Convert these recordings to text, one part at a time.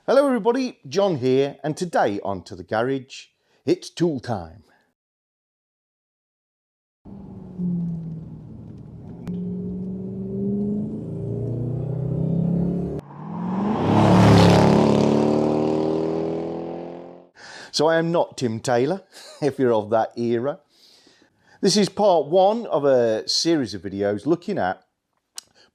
Hello everybody, John here, and today on To The Garage, it's tool time. So I am not Tim Taylor, if you're of that era. This is part one of a series of videos looking at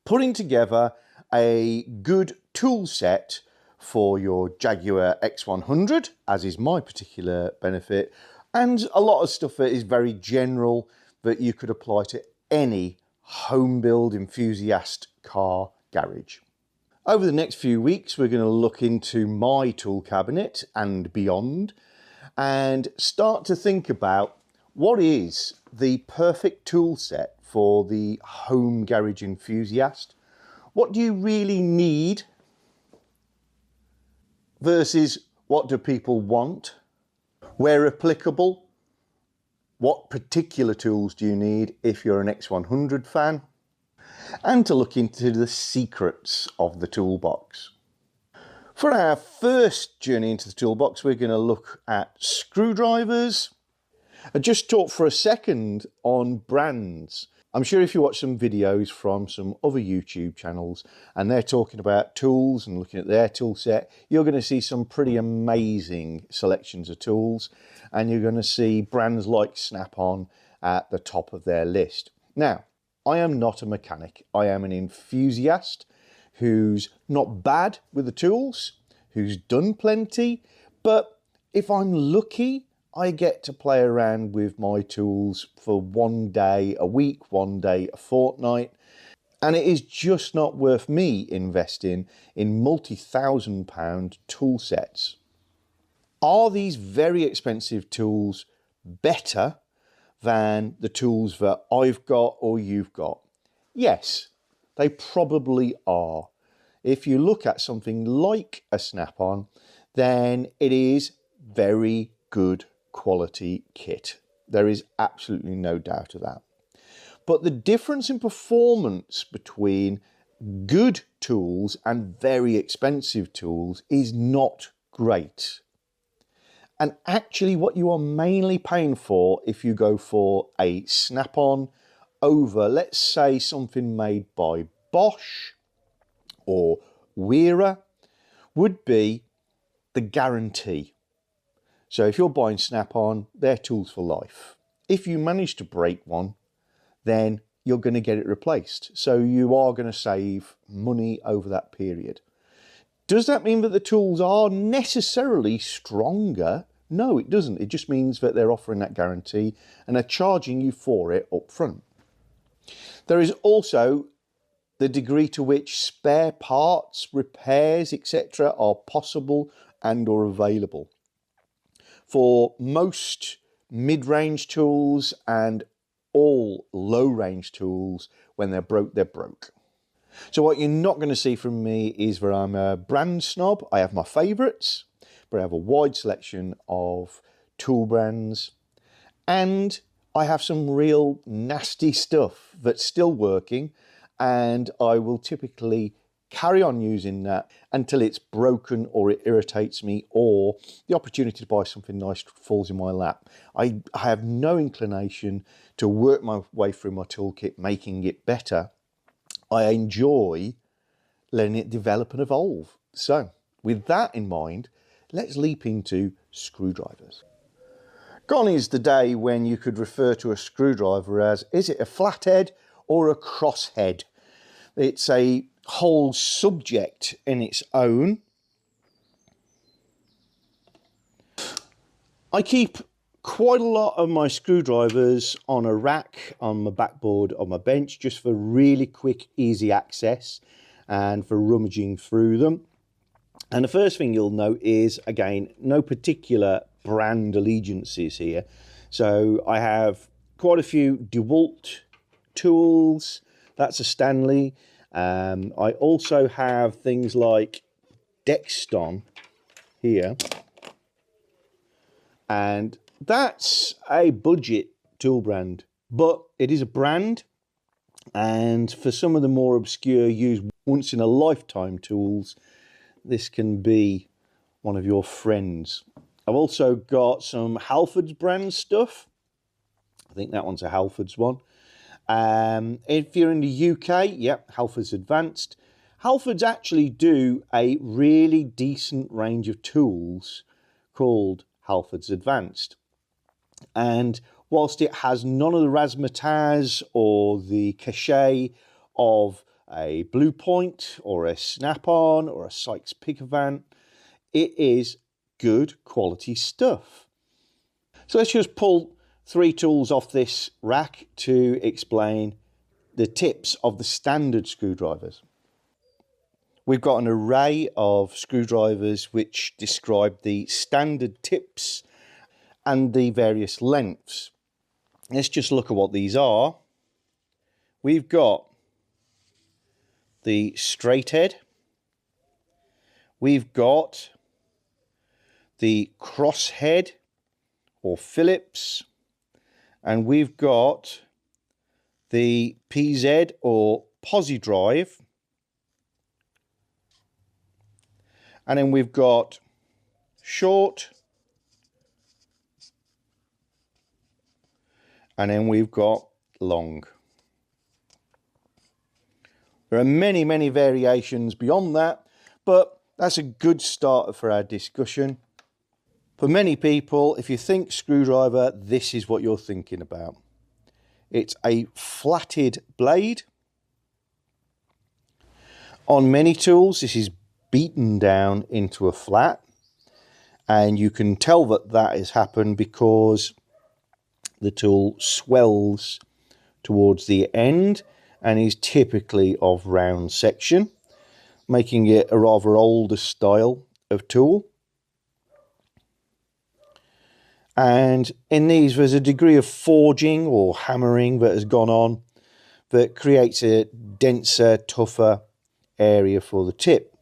putting together a good tool set for your Jaguar X100, as is my particular benefit, and a lot of stuff that is very general that you could apply to any home build enthusiast car garage. Over the next few weeks, we're going to look into my tool cabinet and beyond and start to think about what is the perfect tool set for the home garage enthusiast. What do you really need versus what do people want? Where applicable, what particular tools do you need if you're an X100 fan? And to look into the secrets of the toolbox. For our first journey into the toolbox, we're going to look at screwdrivers. I just talked for a second on brands. I'm sure if you watch some videos from some other YouTube channels and they're talking about tools and looking at their tool set, you're going to see some pretty amazing selections of tools, and you're going to see brands like Snap-on at the top of their list. Now, I am not a mechanic. I am an enthusiast who's not bad with the tools, who's done plenty, but if I'm lucky, I get to play around with my tools for one day a week, one day a fortnight, and it is just not worth me investing in multi-thousand-pound tool sets. Are these very expensive tools better than the tools that I've got or you've got? Yes, they probably are. If you look at something like a Snap-on, then it is very good quality kit. There is absolutely no doubt of that. But the difference in performance between good tools and very expensive tools is not great. And actually what you are mainly paying for if you go for a Snap-on over, let's say, something made by Bosch or Wera, would be the guarantee. So if you're buying Snap-on, they're tools for life. If you manage to break one, then you're going to get it replaced. So you are going to save money over that period. Does that mean that the tools are necessarily stronger? No, it doesn't. It just means that they're offering that guarantee and are charging you for it up front. There is also the degree to which spare parts, repairs, etc. are possible and or available. For most mid-range tools and all low-range tools, when they're broke, they're broke. So what you're not going to see from me is that I'm a brand snob. I have my favourites, but I have a wide selection of tool brands, and I have some real nasty stuff that's still working, and I will typically carry on using that until it's broken or it irritates me or the opportunity to buy something nice falls in my lap. I have no inclination to work my way through my toolkit, making it better. I enjoy letting it develop and evolve. So with that in mind, let's leap into screwdrivers. Gone is the day when you could refer to a screwdriver as, is it a flathead or a crosshead? It's a whole subject in its own. I keep quite a lot of my screwdrivers on a rack on my backboard of my bench, just for really quick, easy access and for rummaging through them. And the first thing you'll note is, again, no particular brand allegiances here. So I have quite a few DeWalt tools. That's a Stanley. I also have things like Dexton here, and that's a budget tool brand, but it is a brand, and for some of the more obscure, used once in a lifetime tools, this can be one of your friends. I've also got some Halfords brand stuff. I think that one's a Halfords one. If you're in the UK, yep, Halfords Advanced. Halfords actually do a really decent range of tools called Halfords Advanced. And whilst it has none of the razzmatazz or the cachet of a Blue Point or a Snap-on or a Sykes Picovan, it is good quality stuff. So let's just pull 3 tools off this rack to explain the tips of the standard screwdrivers. We've got an array of screwdrivers which describe the standard tips and the various lengths. Let's just look at what these are. We've got the straight head. We've got the cross head or Phillips. And we've got the PZ or Posi drive. And then we've got short. And then we've got long. There are many, many variations beyond that, but that's a good start for our discussion. For many people, if you think screwdriver, this is what you're thinking about. It's a flatted blade. On many tools, this is beaten down into a flat, and you can tell that that has happened because the tool swells towards the end and is typically of round section, making it a rather older style of tool. And in these, there's a degree of forging or hammering that has gone on that creates a denser, tougher area for the tip.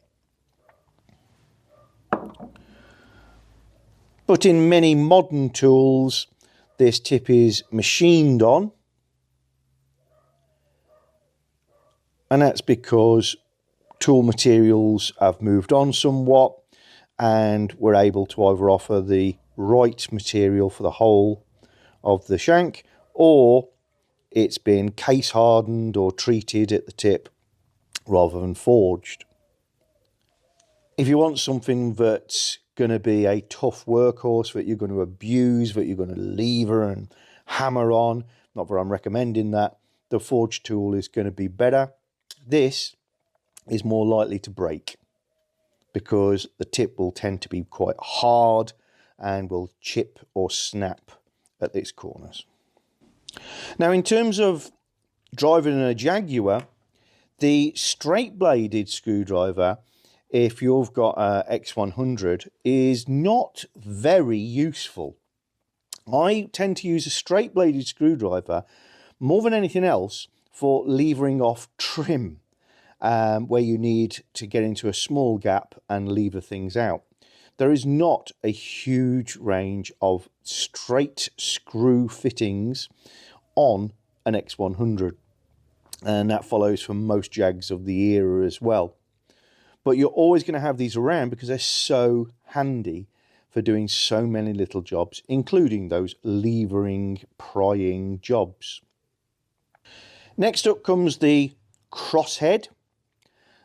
But in many modern tools, this tip is machined on. And that's because tool materials have moved on somewhat and we're able to either offer the right material for the whole of the shank, or it's been case hardened or treated at the tip rather than forged. If you want something that's going to be a tough workhorse that you're going to abuse, that you're going to lever and hammer on, not that I'm recommending that, the forged tool is going to be better. This is more likely to break because the tip will tend to be quite hard and will chip or snap at its corners. Now, in terms of driving a Jaguar, the straight bladed screwdriver, if you've got a X100, is not very useful. I tend to use a straight bladed screwdriver more than anything else for levering off trim, where you need to get into a small gap and lever things out. There is not a huge range of straight screw fittings on an X100, and that follows from most Jags of the era as well. But you're always going to have these around because they're so handy for doing so many little jobs, including those levering, prying jobs. Next up comes the crosshead,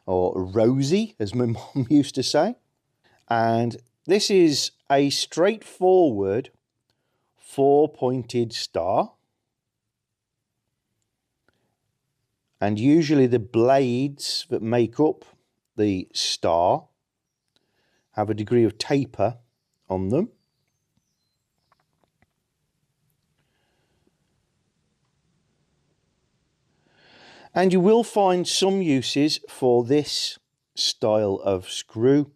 or Rosie, as my mum used to say. And this is a straightforward 4-pointed star. And usually the blades that make up the star have a degree of taper on them. And you will find some uses for this style of screw,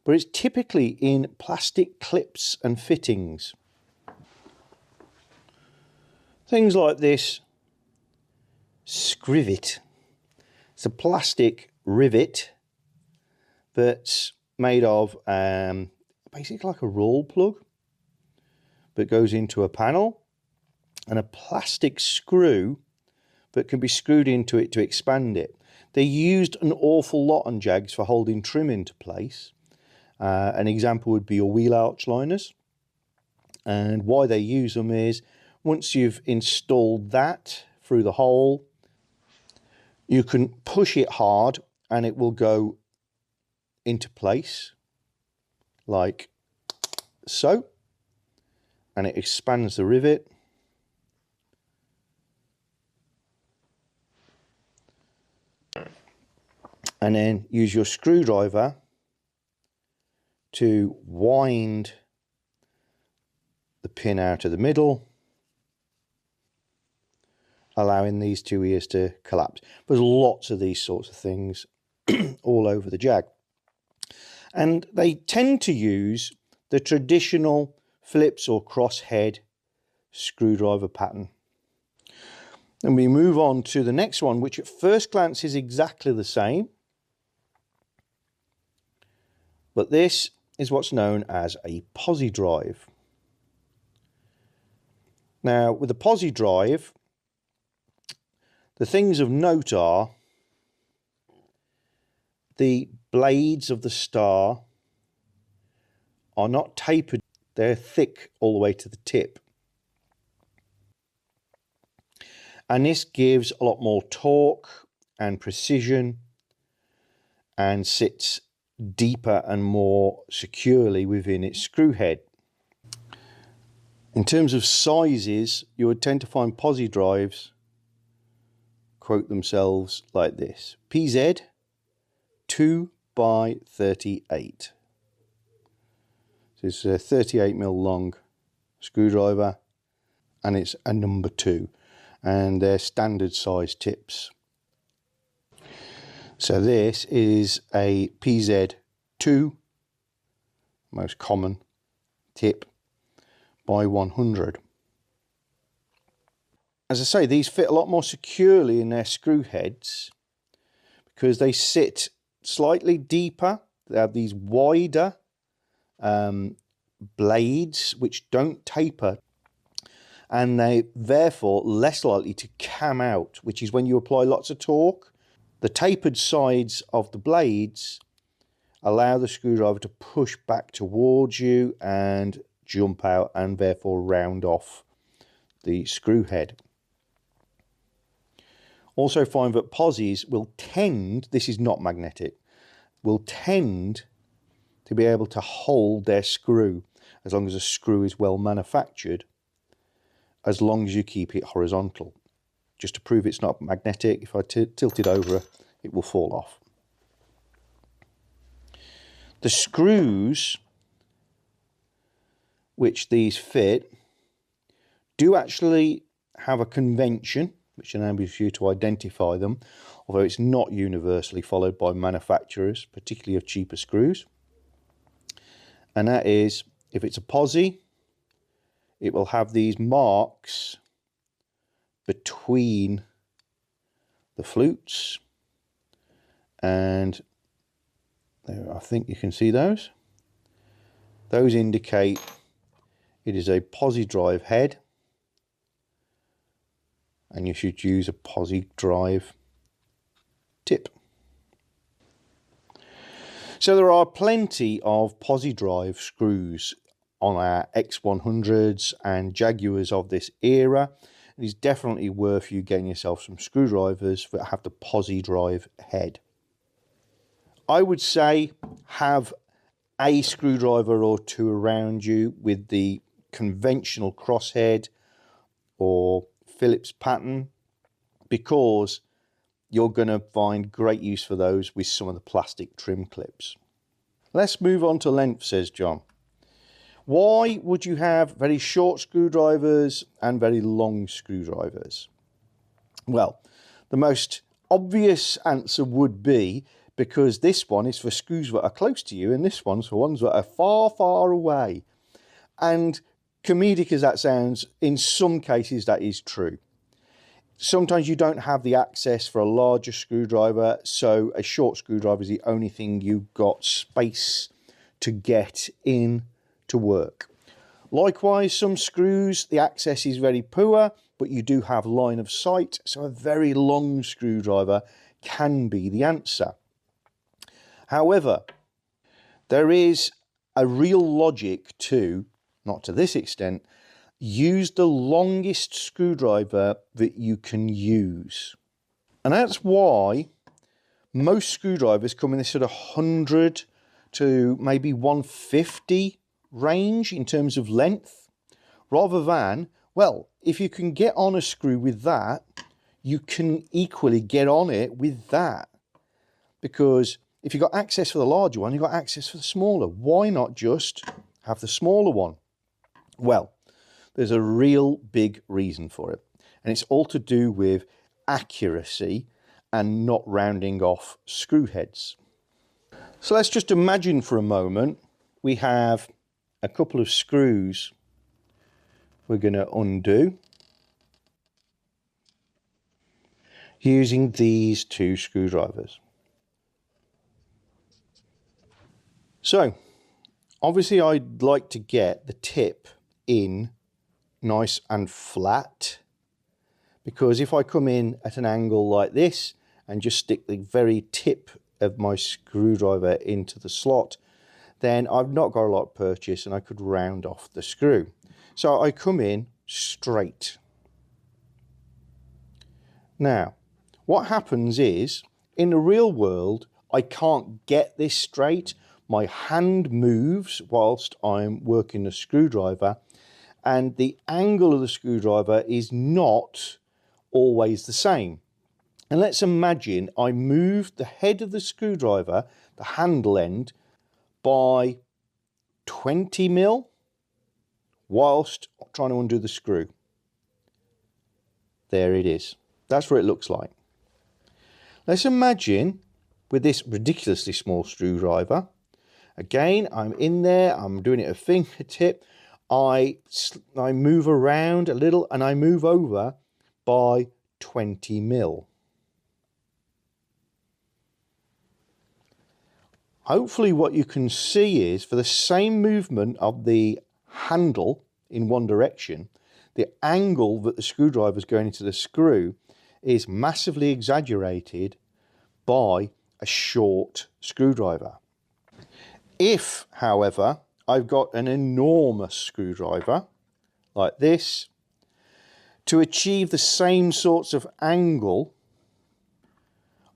but it's typically in plastic clips and fittings. Things like this scrivet. It's a plastic rivet that's made of basically like a roll plug that goes into a panel, and a plastic screw that can be screwed into it to expand it. They're used an awful lot on Jags for holding trim into place, An example would be your wheel arch liners. And why they use them is, once you've installed that through the hole, you can push it hard and it will go into place like so, and it expands the rivet. And then use your screwdriver to wind the pin out of the middle, allowing these two ears to collapse. There's lots of these sorts of things all over the Jag. And they tend to use the traditional Phillips or crosshead screwdriver pattern. And we move on to the next one, which at first glance is exactly the same. But this is what's known as a posi drive. Now, with a posi drive, the things of note are the blades of the star are not tapered, they're thick all the way to the tip. And this gives a lot more torque and precision and sits deeper and more securely within its screw head. In terms of sizes, you would tend to find posi drives quote themselves like this: PZ 2x38. So it's a 38mm long screwdriver and it's a number 2, and they're standard size tips. So this is a PZ2, most common tip, by 100. As I say, these fit a lot more securely in their screw heads because they sit slightly deeper. They have these wider blades which don't taper, and they therefore less likely to cam out, which is when you apply lots of torque. The tapered sides of the blades allow the screwdriver to push back towards you and jump out and therefore round off the screw head. Also find that posis will tend, this is not magnetic, will tend to be able to hold their screw as long as the screw is well manufactured, as long as you keep it horizontal. Just to prove it's not magnetic, if I tilt it over, it will fall off. The screws which these fit do actually have a convention which enables you to identify them, although it's not universally followed by manufacturers, particularly of cheaper screws. And that is, if it's a posi, it will have these marks between the flutes, and there, I think you can see those. Those indicate it is a posi drive head, and you should use a posi drive tip. So there are plenty of posi drive screws on our X100s and Jaguars of this era. It is definitely worth you getting yourself some screwdrivers that have the posi drive head. I would say have a screwdriver or two around you with the conventional crosshead or Phillips pattern, because you're going to find great use for those with some of the plastic trim clips. Let's move on to length, says John. Why would you have very short screwdrivers and very long screwdrivers? Well, the most obvious answer would be because this one is for screws that are close to you and this one's for ones that are far, far away. And comedic as that sounds, in some cases that is true. Sometimes you don't have the access for a larger screwdriver, so a short screwdriver is the only thing you've got space to get in to work. Likewise, some screws, the access is very poor, but you do have line of sight, so a very long screwdriver can be the answer. However, There is a real logic to, not to this extent, use the longest screwdriver that you can use. And that's why most screwdrivers come in this sort of 100 to maybe 150 range in terms of length, rather than, well, if you can get on a screw with that, you can equally get on it with that. Because if you've got access for the larger one, you've got access for the smaller. Why not just have the smaller one? Well, there's a real big reason for it. And it's all to do with accuracy and not rounding off screw heads. So let's just imagine for a moment we have a couple of screws we're going to undo using these two screwdrivers. So obviously I'd like to get the tip in nice and flat, because if I come in at an angle like this and just stick the very tip of my screwdriver into the slot, then I've not got a lot of purchase and I could round off the screw. So I come in straight. Now, what happens is, in the real world, I can't get this straight. My hand moves whilst I'm working the screwdriver, and the angle of the screwdriver is not always the same. And let's imagine I moved the head of the screwdriver, the handle end, by 20 mil whilst trying to undo the screw. There it is. That's what it looks like. Let's imagine with this ridiculously small screwdriver, again, I'm in there, I'm doing it a fingertip, I move around a little and I move over by 20 mil. Hopefully what you can see is, for the same movement of the handle in one direction, the angle that the screwdriver is going into the screw is massively exaggerated by a short screwdriver. If, however, I've got an enormous screwdriver like this, to achieve the same sorts of angle,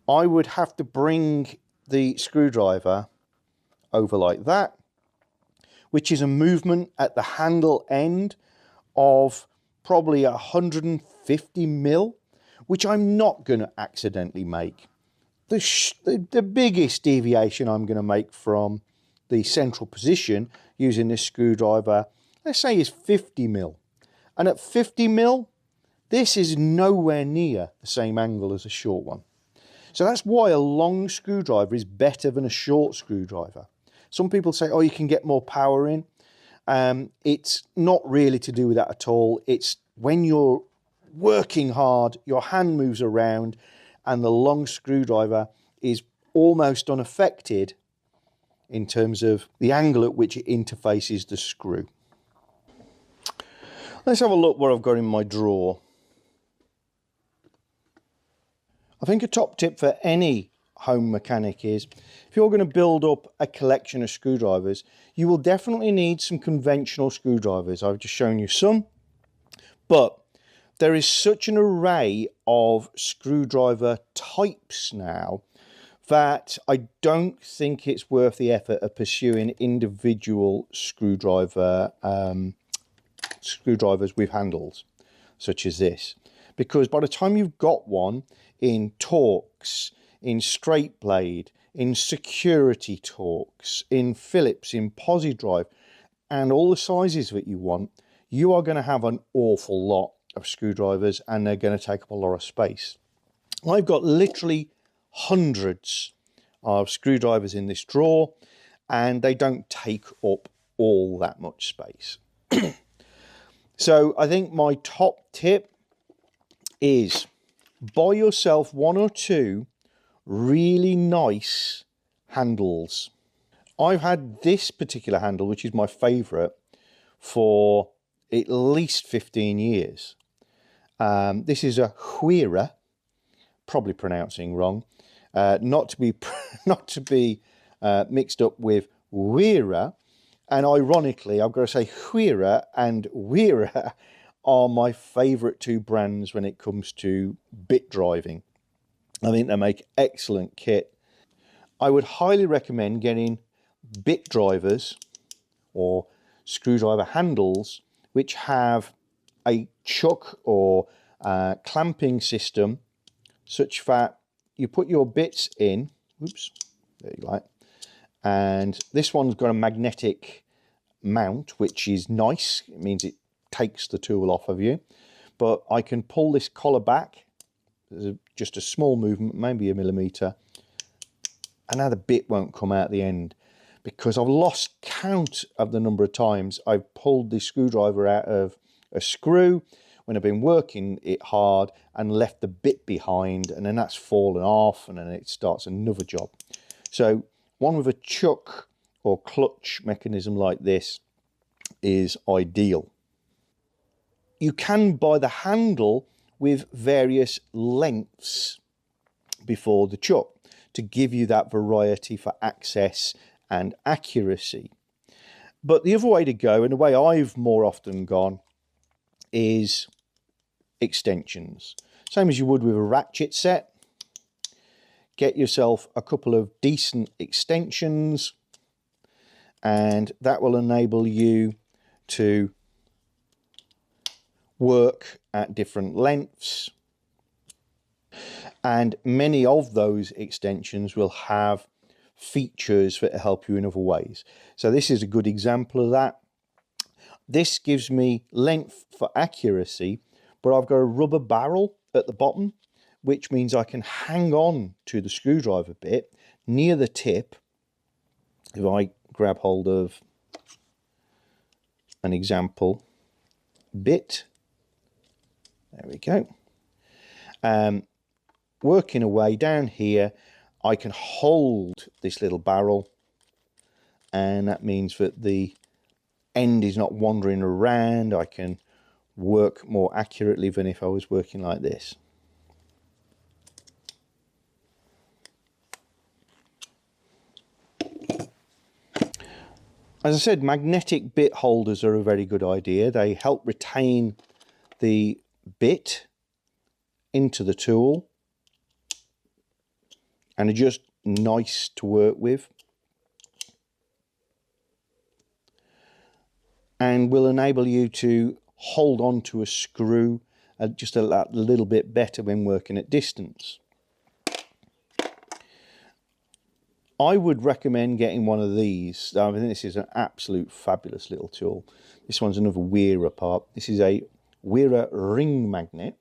I would have to bring the screwdriver over like that, which is a movement at the handle end of probably 150 mil, which I'm not going to accidentally make. The biggest deviation I'm going to make from the central position using this screwdriver, let's say, is 50 mil. And at 50 mil, this is nowhere near the same angle as a short one. So that's why a long screwdriver is better than a short screwdriver. Some people say, oh, you can get more power in. It's not really to do with that at all. It's when you're working hard, your hand moves around and the long screwdriver is almost unaffected in terms of the angle at which it interfaces the screw. Let's have a look what I've got in my drawer. I think a top tip for any home mechanic is, if you're going to build up a collection of screwdrivers, you will definitely need some conventional screwdrivers. I've just shown you some, but there is such an array of screwdriver types now that I don't think it's worth the effort of pursuing individual screwdrivers with handles such as this, because by the time you've got one in Torx, in straight blade, in security Torx, in Phillips, in Posi-Drive, and all the sizes that you want, you are going to have an awful lot of screwdrivers and they're going to take up a lot of space. I've got literally hundreds of screwdrivers in this drawer and they don't take up all that much space. So I think my top tip is buy yourself one or two really nice handles. I've had this particular handle, which is my favourite, for at least 15 years. This is a Wera, probably pronouncing wrong, not to be mixed up with Wera, and ironically, I've got to say Wera and Wera are my favourite two brands when it comes to bit driving. I think they make excellent kit. I would highly recommend getting bit drivers or screwdriver handles which have a chuck or clamping system such that you put your bits in, oops, there you go, and this one's got a magnetic mount, which is nice. It means it takes the tool off of you, but I can pull this collar back. There's just a small movement, maybe a millimetre, and now the bit won't come out the end, because I've lost count of the number of times I've pulled the screwdriver out of a screw when I've been working it hard and left the bit behind, and then that's fallen off and then it starts another job. So one with a chuck or clutch mechanism like this is ideal. You can buy the handle with various lengths before the chuck to give you that variety for access and accuracy. But the other way to go, and the way I've more often gone, is extensions. Same as you would with a ratchet set. Get yourself a couple of decent extensions, and that will enable you to work at different lengths, and many of those extensions will have features that help you in other ways. So this is a good example of that. This gives me length for accuracy, but I've got a rubber barrel at the bottom, which means I can hang on to the screwdriver bit near the tip. If I grab hold of an example bit, there we go. Working away down here, I can hold this little barrel, and that means that the end is not wandering around. I can work more accurately than if I was working like this. As I said, magnetic bit holders are a very good idea. They help retain the bit into the tool and are just nice to work with, and will enable you to hold on to a screw just a little bit better when working at distance. I would recommend getting one of these. I think this is an absolute fabulous little tool. This one's another Wera part. This is a Wera ring magnet.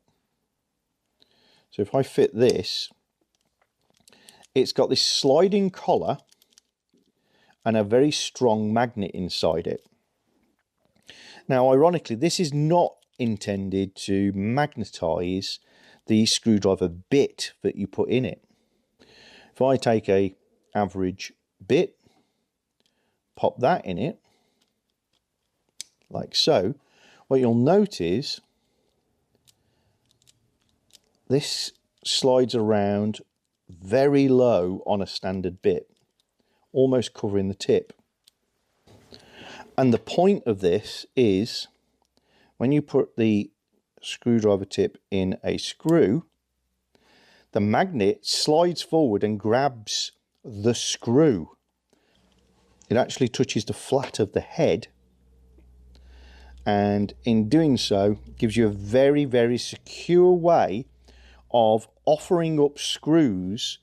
So if I fit this, it's got this sliding collar and a very strong magnet inside it. Now, ironically, this is not intended to magnetize the screwdriver bit that you put in it. If I take a average bit, pop that in it, like so, what you'll notice, this slides around very low on a standard bit, almost covering the tip. And the point of this is, when you put the screwdriver tip in a screw, the magnet slides forward and grabs the screw. It actually touches the flat of the head, and in doing so gives you a very, very secure way of offering up screws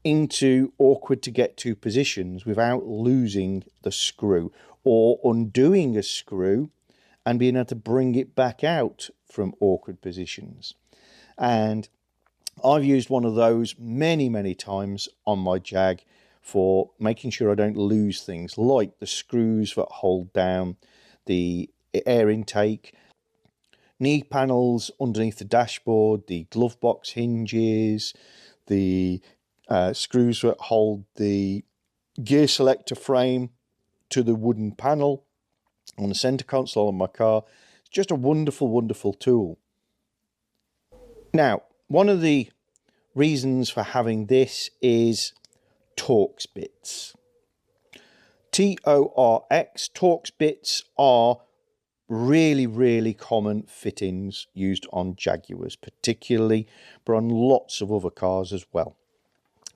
into awkward to get to positions without losing the screw, or undoing a screw and being able to bring it back out from awkward positions. And I've used one of those many, many times on my Jag for making sure I don't lose things like the screws that hold down the air intake, knee panels underneath the dashboard, the glove box hinges, the screws that hold the gear selector frame to the wooden panel on the center console of my car. It's just a wonderful, wonderful tool. Now, one of the reasons for having this is Torx bits. Torx bits are really common fittings used on Jaguars particularly, but on lots of other cars as well.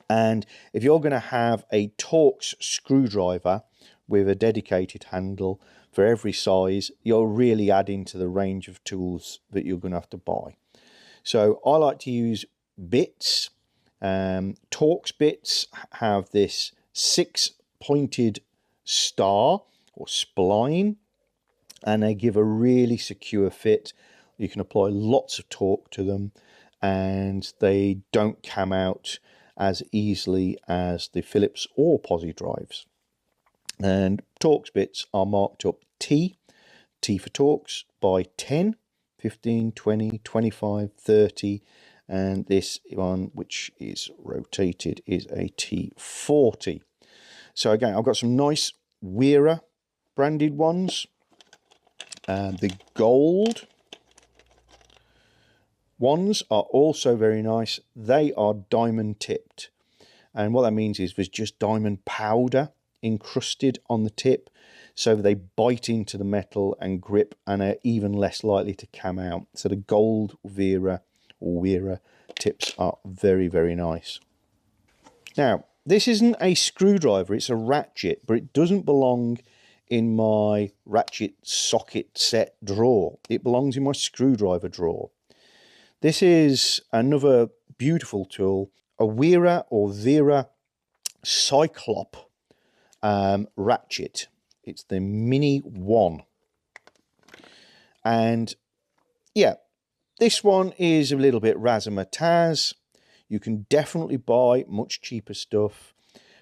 And if you're going to have a Torx screwdriver with a dedicated handle for every size, you're really adding to the range of tools that you're going to have to buy. So I like to use bits. Torx bits have this 6-pointed star or spline, and they give a really secure fit. You can apply lots of torque to them, and they don't cam out as easily as the Phillips or Posi drives. And Torx bits are marked up T for Torx, by 10, 15, 20, 25, 30, and this one, which is rotated, is a T40. So again, I've got some nice Wera branded ones. The gold ones are also very nice. They are diamond tipped, and what that means is there's just diamond powder encrusted on the tip, so they bite into the metal and grip and are even less likely to cam out. So the gold Wera tips are very nice. Now, this isn't a screwdriver, it's a ratchet, but it doesn't belong in my ratchet socket set drawer. It belongs in my screwdriver drawer. This is another beautiful tool, a Wera Zyclop ratchet. It's the Mini 1. And yeah, this one is a little bit razzmatazz. You can definitely buy much cheaper stuff.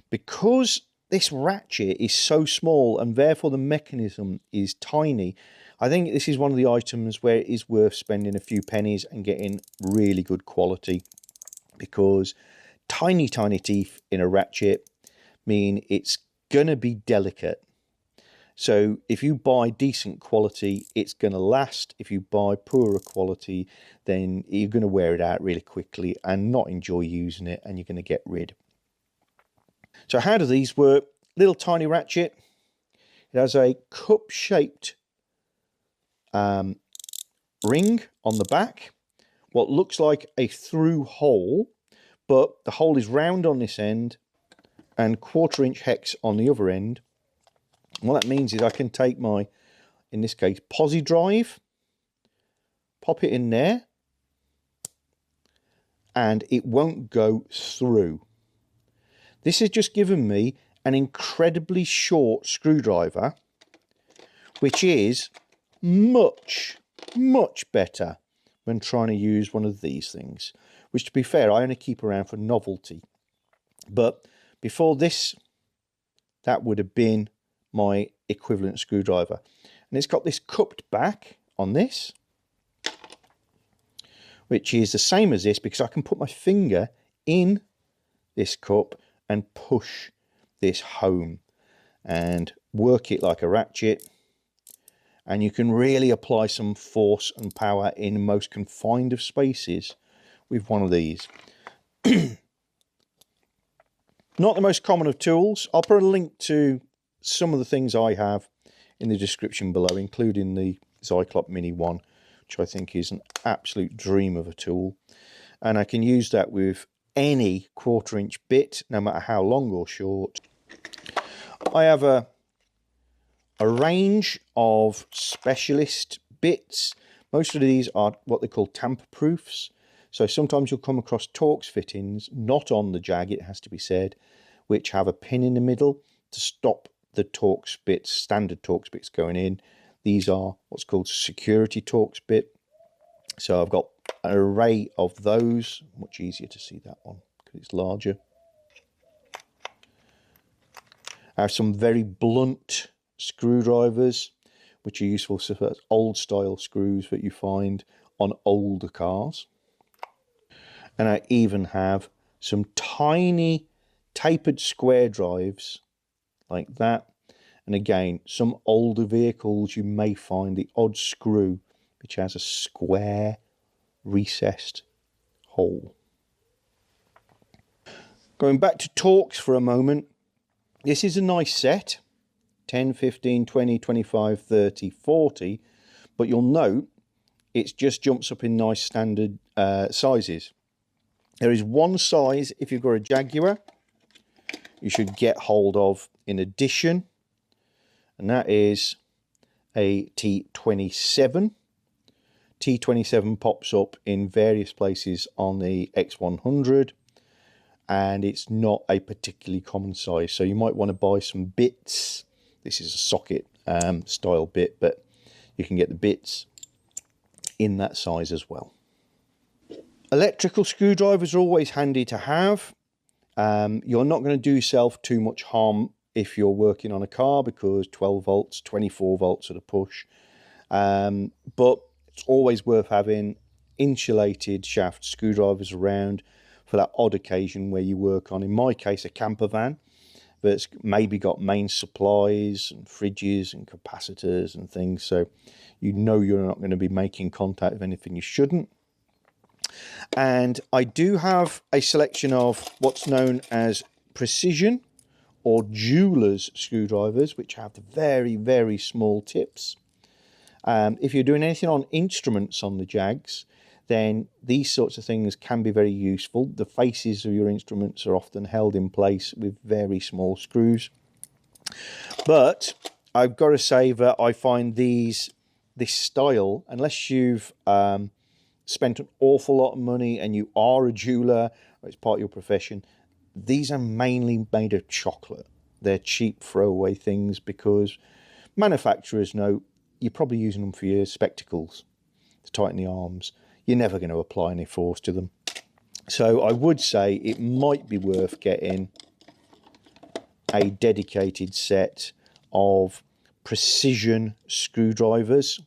Because this ratchet is so small and therefore the mechanism is tiny, I think this is one of the items where it is worth spending a few pennies and getting really good quality, because tiny teeth in a ratchet mean it's gonna be delicate. So if you buy decent quality, it's going to last. If you buy poorer quality, then you're going to wear it out really quickly and not enjoy using it, and you're going to get rid. So how do these work? Little tiny ratchet. It has a cup-shaped ring on the back, what looks like a through hole, but the hole is round on this end and 1/4-inch hex on the other end. And what that means is I can take my, in this case, Posi drive, pop it in there, and it won't go through. This has just given me an incredibly short screwdriver, which is much better when trying to use one of these things, which, to be fair, I only keep around for novelty. But before this, that would have been my equivalent screwdriver. And it's got this cupped back on this, which is the same as this, because I can put my finger in this cup and push this home and work it like a ratchet, and you can really apply some force and power in most confined of spaces with one of these. Not the most common of tools. I'll put a link to some of the things I have in the description below, including the Zyclop Mini 1, which I think is an absolute dream of a tool. And I can use that with any 1/4-inch bit, no matter how long or short. I have a range of specialist bits. Most of these are what they call tamper proofs. So sometimes you'll come across Torx fittings, not on the Jag, it has to be said, which have a pin in the middle to stop the Torx bits, standard Torx bits going in. These are what's called security Torx bit. So I've got an array of those. Much easier to see that one because it's larger. I have some very blunt screwdrivers, which are useful for old style screws that you find on older cars. And I even have some tiny tapered square drives like that. And again, some older vehicles you may find the odd screw which has a square recessed hole. Going back to Torx for a moment, this is a nice set. 10, 15, 20, 25, 30, 40, but you'll note it just jumps up in nice standard sizes. There is one size, if you've got a Jaguar, you should get hold of in addition, and that is a T27. T27 pops up in various places on the X100, and it's not a particularly common size, so you might want to buy some bits. This is a socket style bit, but you can get the bits in that size as well. Electrical screwdrivers are always handy to have. You're not going to do yourself too much harm if you're working on a car, because 12 volts, 24 volts at a push, but it's always worth having insulated shaft screwdrivers around for that odd occasion where you work on, in my case, a camper van that's maybe got main supplies and fridges and capacitors and things, so you know you're not going to be making contact with anything you shouldn't. And I do have a selection of what's known as precision or jeweler's screwdrivers, which have the very, very small tips. If you're doing anything on instruments on the Jags, then these sorts of things can be very useful. The faces of your instruments are often held in place with very small screws. But I've got to say that I find this style, unless you've spent an awful lot of money and you are a jeweler or it's part of your profession, these are mainly made of chocolate. They're cheap throwaway things because manufacturers know you're probably using them for your spectacles to tighten the arms. You're never going to apply any force to them. So I would say it might be worth getting a dedicated set of precision screwdrivers.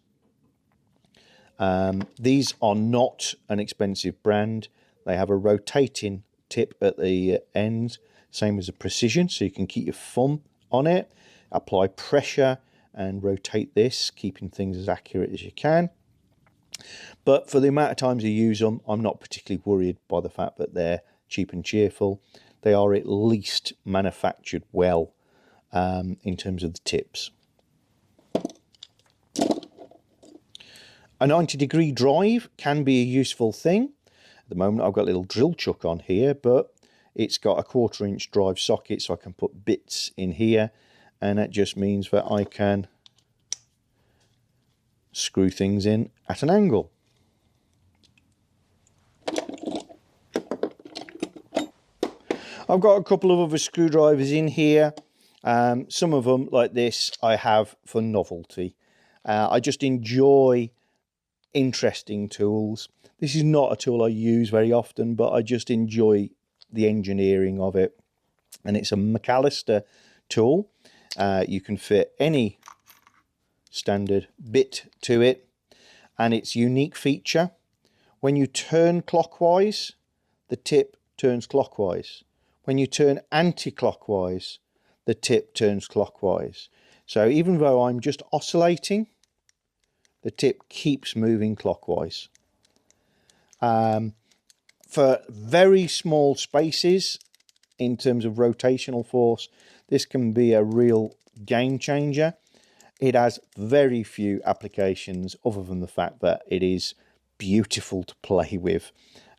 These are not an expensive brand. They have a rotating tip at the end, same as a precision, so you can keep your thumb on it, apply pressure and rotate this, keeping things as accurate as you can. But for the amount of times you use them, I'm not particularly worried by the fact that they're cheap and cheerful. They are at least manufactured well in terms of the tips. A 90-degree drive can be a useful thing. At the moment I've got a little drill chuck on here, but it's got a 1/4 inch drive socket, so I can put bits in here, and that just means that I can screw things in at an angle. I've got a couple of other screwdrivers in here. Some of them, like this, I have for novelty. I just enjoy interesting tools. This is not a tool I use very often, but I just enjoy the engineering of it. And it's a McAllister tool. You can fit any standard bit to it, and its unique feature, when you turn clockwise, the tip turns clockwise. When you turn anti-clockwise, the tip turns clockwise. So even though I'm just oscillating, the tip keeps moving clockwise. For very small spaces, in terms of rotational force, this can be a real game changer. It has very few applications other than the fact that it is beautiful to play with.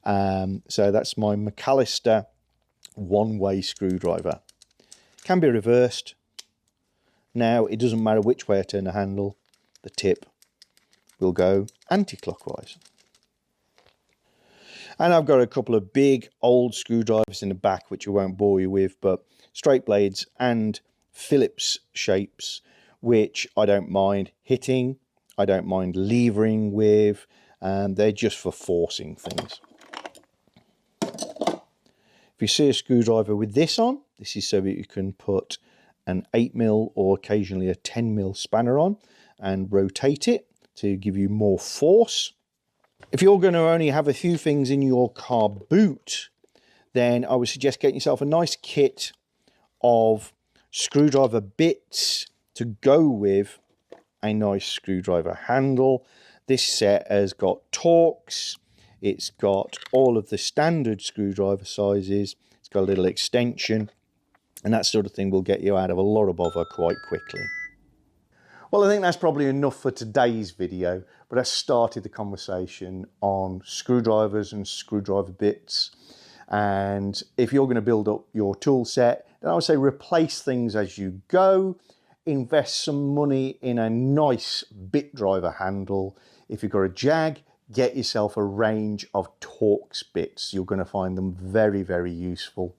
So that's my McAllister one-way screwdriver. Can be reversed. Now it doesn't matter which way I turn the handle, the tip will go anti-clockwise. And I've got a couple of big old screwdrivers in the back which I won't bore you with, but straight blades and Phillips shapes which I don't mind hitting, I don't mind levering with, and they're just for forcing things. If you see a screwdriver with this on, this is so that you can put an 8mm or occasionally a 10mm spanner on and rotate it to give you more force. If you're going to only have a few things in your car boot, then I would suggest getting yourself a nice kit of screwdriver bits to go with a nice screwdriver handle. This set has got Torx, it's got all of the standard screwdriver sizes, it's got a little extension, And that sort of thing will get you out of a lot of bother quite quickly. Well, I think that's probably enough for today's video, but I started the conversation on screwdrivers and screwdriver bits. And if you're going to build up your tool set, then I would say replace things as you go, invest some money in a nice bit driver handle. If you've got a Jag, get yourself a range of Torx bits. You're going to find them very, very useful.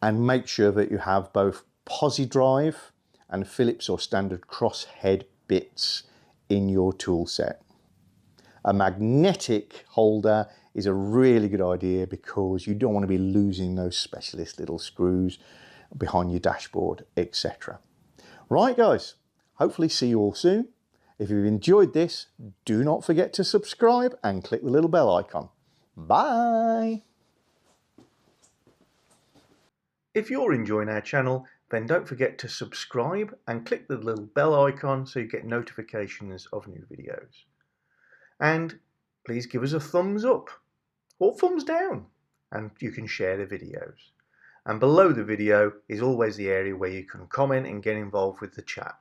And make sure that you have both posi drive and Phillips or standard crosshead bits in your tool set. A magnetic holder is a really good idea because you don't want to be losing those specialist little screws behind your dashboard, etc. Right guys, hopefully see you all soon. If you've enjoyed this, do not forget to subscribe and click the little bell icon. Bye! If you're enjoying our channel, then don't forget to subscribe and click the little bell icon so you get notifications of new videos. And please give us a thumbs up or thumbs down, and you can share the videos. And below the video is always the area where you can comment and get involved with the chat.